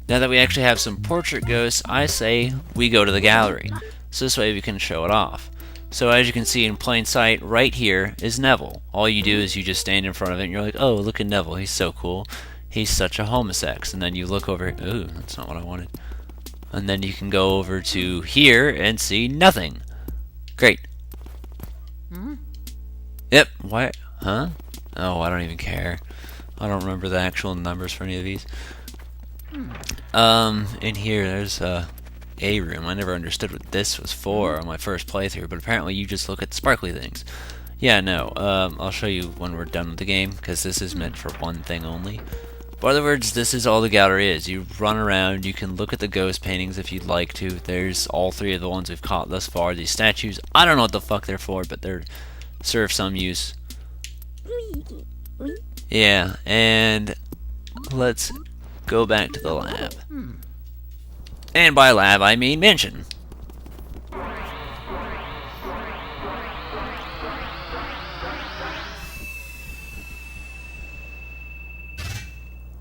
Now that we actually have some portrait ghosts, I say we go to the gallery. So this way we can show it off. So as you can see in plain sight, right here is Neville. All you do is you just stand in front of it and you're like, oh, look at Neville, he's so cool. He's such a homosex. And then you look over, ooh, that's not what I wanted. And then you can go over to here and see nothing. Great. Yep, why? Huh? Oh, I don't even care. I don't remember the actual numbers for any of these. In here, there's a room. I never understood what this was for on my first playthrough, but apparently you just look at sparkly things. Yeah, no, I'll show you when we're done with the game, because this is meant for one thing only. But in other words, this is all the gallery is. You run around, you can look at the ghost paintings if you'd like to. There's all three of the ones we've caught thus far. These statues, I don't know what the fuck they're for, but they're serve some use. Yeah, and let's go back to the lab. And by lab, I mean mansion.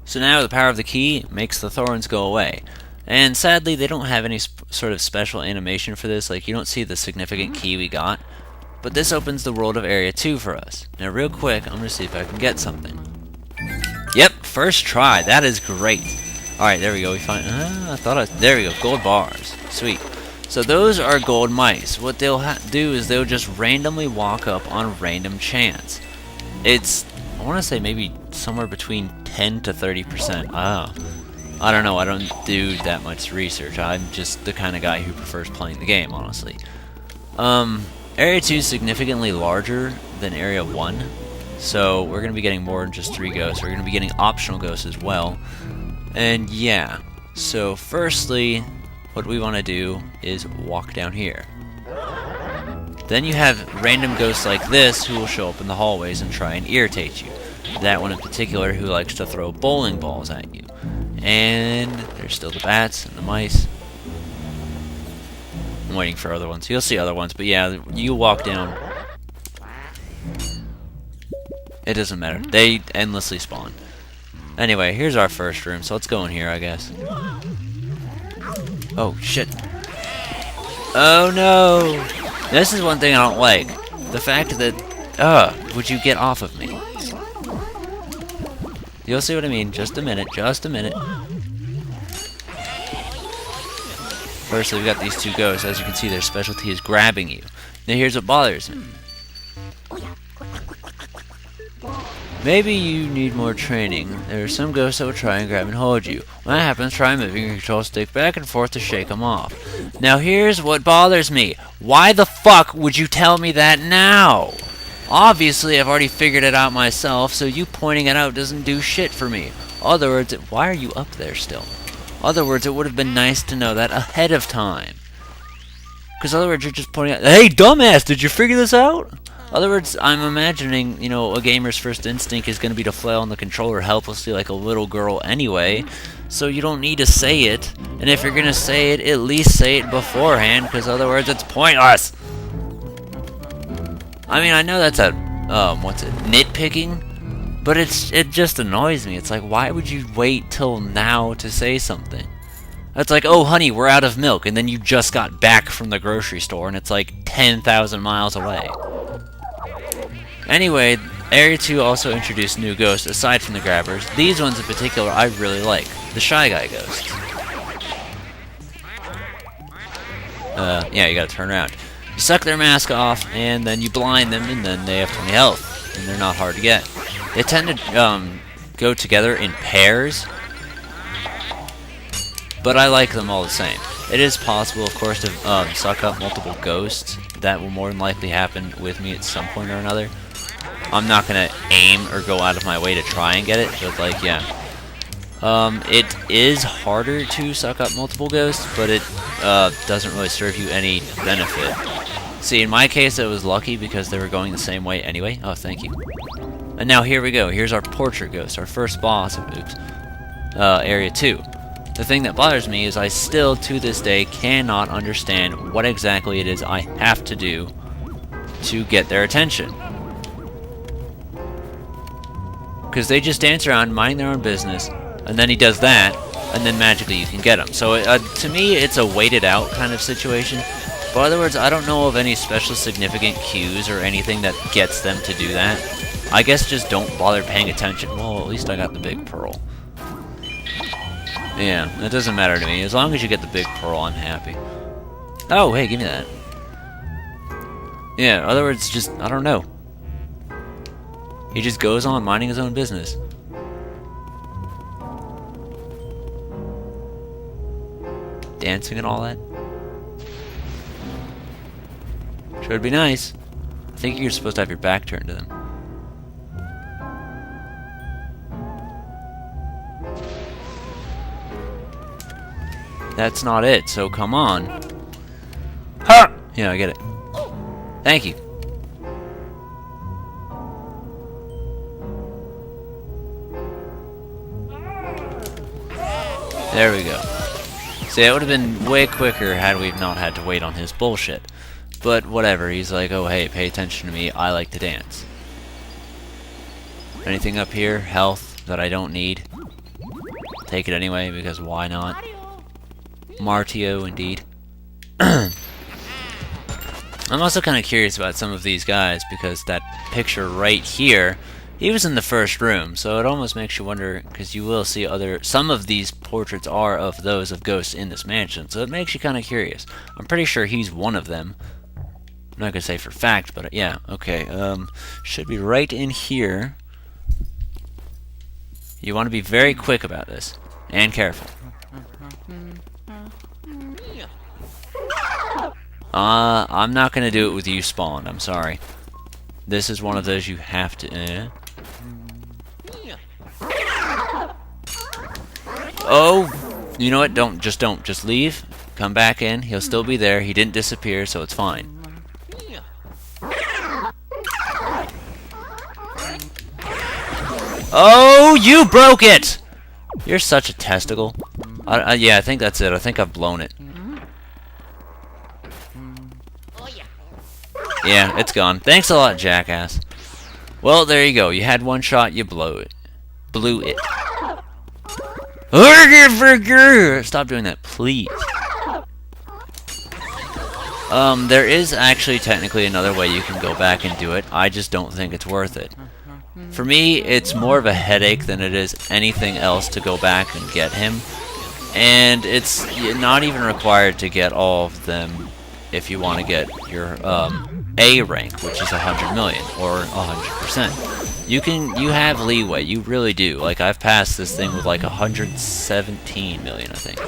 So now the power of the key makes the thorns go away. And sadly, they don't have any sort of special animation for this. Like, you don't see the significant key we got. But this opens the world of Area 2 for us. Now, real quick, I'm going to see if I can get something. Yep, first try. That is great. Alright, there we go. We find... there we go. Gold bars. Sweet. So those are gold mice. What they'll do is they'll just randomly walk up on random chance. It's... I want to say maybe somewhere between 10 to 30%. I don't know. I don't do that much research. I'm just the kind of guy who prefers playing the game, honestly. Area 2 is significantly larger than Area 1. So we're going to be getting more than just 3 ghosts. We're going to be getting optional ghosts as well. And yeah. So firstly, what we want to do is walk down here. Then you have random ghosts like this who will show up in the hallways and try and irritate you. That one in particular who likes to throw bowling balls at you. And there's still the bats and the mice. I'm waiting for other ones. You'll see other ones, but yeah, you walk down. It doesn't matter. They endlessly spawn. Anyway, here's our first room, so let's go in here, I guess. Oh, shit. Oh, no! This is one thing I don't like. The fact that... would you get off of me? You'll see what I mean. Just a minute. Just a minute. Firstly, we got these 2 ghosts. As you can see, their specialty is grabbing you. Now, here's what bothers me. Maybe you need more training. There are some ghosts that will try and grab and hold you. When that happens, try moving your control stick back and forth to shake them off. Now here's what bothers me. Why the fuck would you tell me that now? Obviously, I've already figured it out myself, so you pointing it out doesn't do shit for me. Other words, why are you up there still? Other words, it would have been nice to know that ahead of time. Because other words, you're just pointing out, hey, dumbass, did you figure this out? Other words, I'm imagining, you know, a gamer's first instinct is going to be to flail on the controller helplessly like a little girl anyway, so you don't need to say it, and if you're going to say it, at least say it beforehand, because other words, it's pointless! I mean, I know that's nitpicking, but it just annoys me. It's like, why would you wait till now to say something? It's like, oh, honey, we're out of milk, and then you just got back from the grocery store, and it's like 10,000 miles away. Anyway, Area 2 also introduced new ghosts aside from the grabbers. These ones in particular I really like. The Shy Guy ghosts. Yeah, you gotta turn around. You suck their mask off, and then you blind them, and then they have 20 health. And they're not hard to get. They tend to go together in pairs, but I like them all the same. It is possible, of course, to suck up multiple ghosts. That will more than likely happen with me at some point or another. I'm not going to aim or go out of my way to try and get it, but like, yeah. It is harder to suck up multiple ghosts, but it doesn't really serve you any benefit. See, in my case, it was lucky because they were going the same way anyway. Oh, thank you. And now here we go. Here's our portrait ghost, our first boss of Area 2. The thing that bothers me is I still, to this day, cannot understand what exactly it is I have to do to get their attention. Because they just dance around, minding their own business, and then he does that, and then magically you can get him. So to me, it's a waited out kind of situation. But in other words, I don't know of any special significant cues or anything that gets them to do that. I guess just don't bother paying attention. Well, at least I got the big pearl. Yeah, it doesn't matter to me. As long as you get the big pearl, I'm happy. Oh, hey, give me that. Yeah, in other words, just, I don't know. He just goes on minding his own business. Dancing and all that. Sure would be nice. I think you're supposed to have your back turned to them. That's not it, so come on. Ha! Yeah, I get it. Thank you. There we go. See, it would have been way quicker had we not had to wait on his bullshit. But whatever, he's like, oh hey, pay attention to me, I like to dance. Anything up here? Health that I don't need. Take it anyway, because why not? Martio, indeed. I'm also kind of curious about some of these guys, because that picture right here, he was in the first room, so it almost makes you wonder, because you will see some of these portraits are of those of ghosts in this mansion, so it makes you kind of curious. I'm pretty sure he's one of them. I'm not going to say for fact, but yeah, okay. Should be right in here. You want to be very quick about this, and careful. I'm not going to do it with you spawned, I'm sorry. This is one of those you have to... Oh! You know what? Just leave. Come back in. He'll still be there. He didn't disappear, so it's fine. Oh, you broke it! You're such a testicle. Yeah, I think that's it. I think I've blown it. Yeah, it's gone. Thanks a lot, jackass. Well, there you go. You had one shot, you blew it. Blew it. Stop doing that, please. There is actually technically another way you can go back and do it. I just don't think it's worth it. For me, it's more of a headache than it is anything else to go back and get him. And it's not even required to get all of them if you want to get your A rank, which is 100 million or 100%. You have leeway, you really do. Like, I've passed this thing with like 117 million, I think.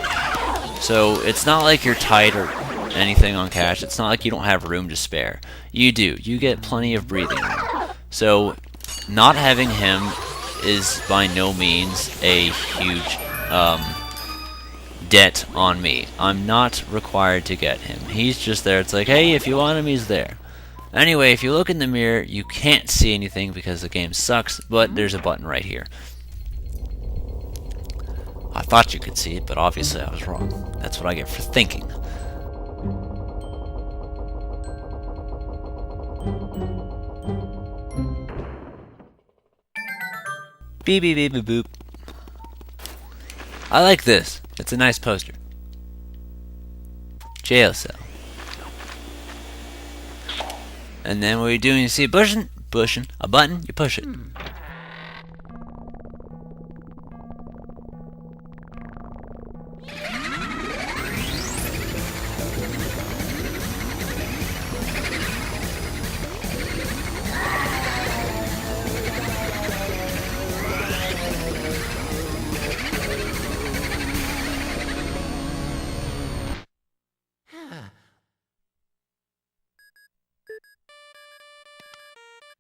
So it's not like you're tight or anything on cash. It's not like you don't have room to spare. You do. You get plenty of breathing room. So not having him is by no means a huge debt on me. I'm not required to get him. He's just there. It's like, hey, if you want him, he's there. Anyway, if you look in the mirror, you can't see anything because the game sucks, but there's a button right here. I thought you could see it, but obviously I was wrong. That's what I get for thinking. Beep beep beep boop boop. I like this. It's a nice poster. Jail cell. And then what you do when you see a button, you push it.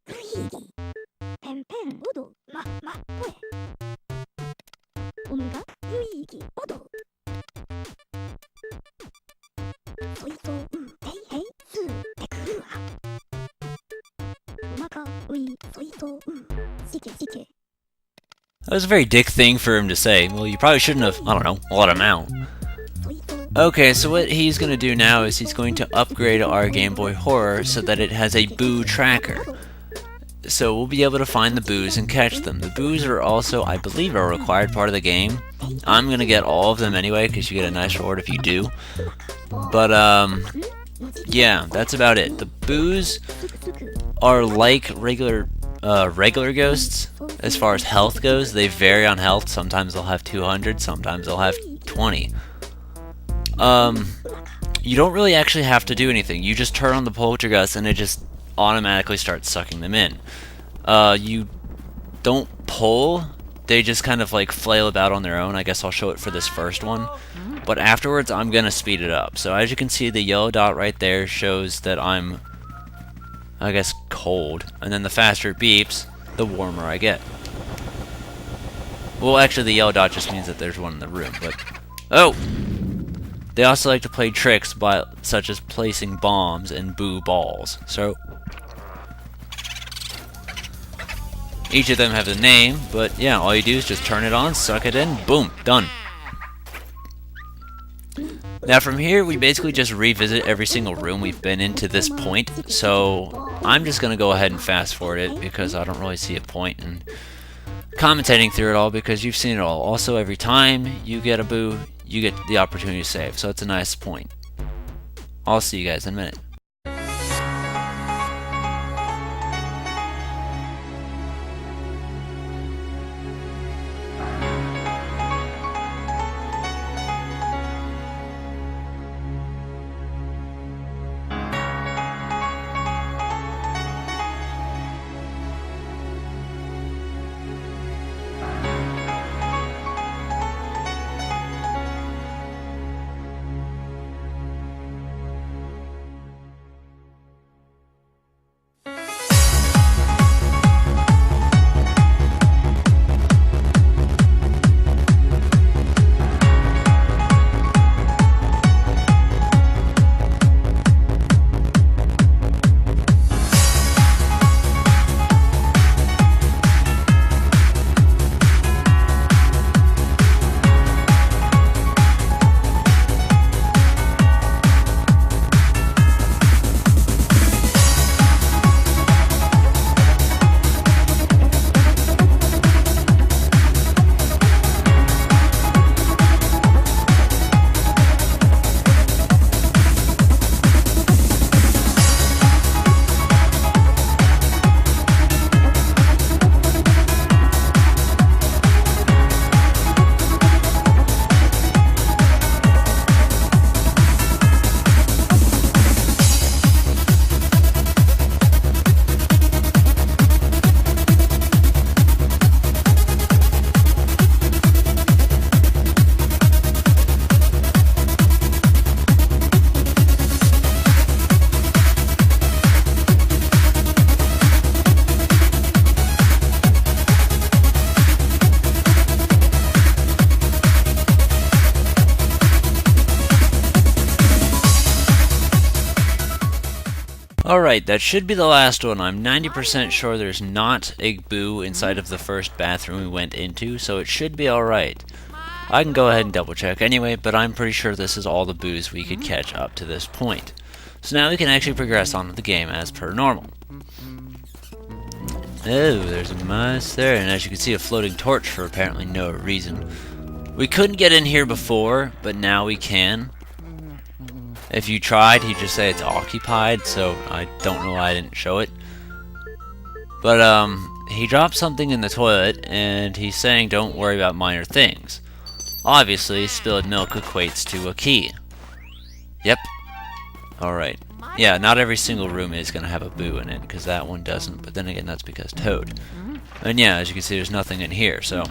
Luigi, pen odo ma poe. Onga Luigi odo. Soito hei hei su te kuru wa. Maka ui soito shike shike. That was a very dick thing for him to say. Well, you probably shouldn't have, I don't know, let him out. Okay, so what he's going to do now is he's going to upgrade our Game Boy Horror so that it has a boo tracker. so we'll be able to find the boos and catch them. The boos are also, I believe, a required part of the game. I'm gonna get all of them anyway, because you get a nice reward if you do. But, yeah, that's about it. The boos are like regular ghosts. As far as health goes, they vary on health. Sometimes they'll have 200, sometimes they'll have 20. You don't really actually have to do anything. You just turn on the poltergeist and it just automatically starts sucking them in. You don't pull, they just kind of like flail about on their own. I guess I'll show it for this first one. But afterwards, I'm gonna speed it up. So as you can see, the yellow dot right there shows that I'm, I guess, cold. And then the faster it beeps, the warmer I get. Well, actually, the yellow dot just means that there's one in the room, but... Oh! They also like to play tricks, such as placing bombs and boo balls. So... each of them have a name, but yeah, all you do is just turn it on, suck it in, boom, done. Now from here, we basically just revisit every single room we've been in to this point, so I'm just going to go ahead and fast forward it, because I don't really see a point in commentating through it all, because you've seen it all. Also, every time you get a boo, you get the opportunity to save, so it's a nice point. I'll see you guys in a minute. Alright, that should be the last one. I'm 90% sure there's not a boo inside of the first bathroom we went into, so it should be alright. I can go ahead and double check anyway, but I'm pretty sure this is all the boos we could catch up to this point. So now we can actually progress on with the game as per normal. Oh, there's a mouse there, and as you can see, a floating torch for apparently no reason. We couldn't get in here before, but now we can. If you tried, he'd just say it's occupied, so I don't know why I didn't show it. But, he dropped something in the toilet, and he's saying don't worry about minor things. Obviously, spilled milk equates to a key. Yep. Alright. Yeah, not every single room is going to have a boo in it, because that one doesn't, but then again, that's because Toad. And yeah, as you can see, there's nothing in here, so...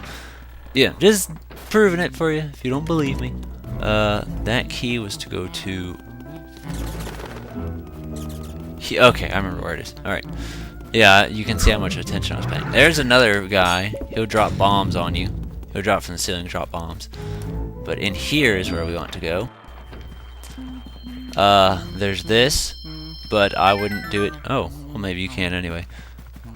yeah, just proving it for you, if you don't believe me. That key was to go to... okay, I remember where it is. Alright. Yeah, you can see how much attention I was paying. There's another guy. He'll drop bombs on you. He'll drop from the ceiling and drop bombs. But in here is where we want to go. There's this, but I wouldn't do it. Oh, well maybe you can anyway.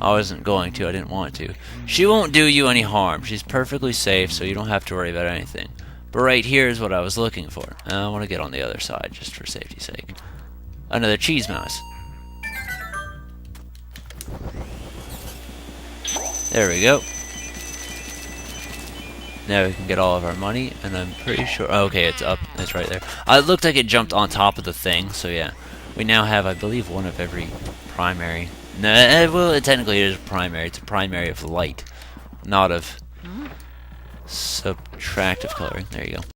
I wasn't going to, I didn't want to. She won't do you any harm. She's perfectly safe, so you don't have to worry about anything. But right here is what I was looking for. I want to get on the other side, just for safety's sake. Another cheese mouse. There we go. Now we can get all of our money, and I'm pretty sure... Okay, it's up. It's right there. It looked like it jumped on top of the thing, so yeah. We now have, I believe, one of every primary. No, well, it technically is a primary. It's a primary of light, not of subtractive coloring. There you go.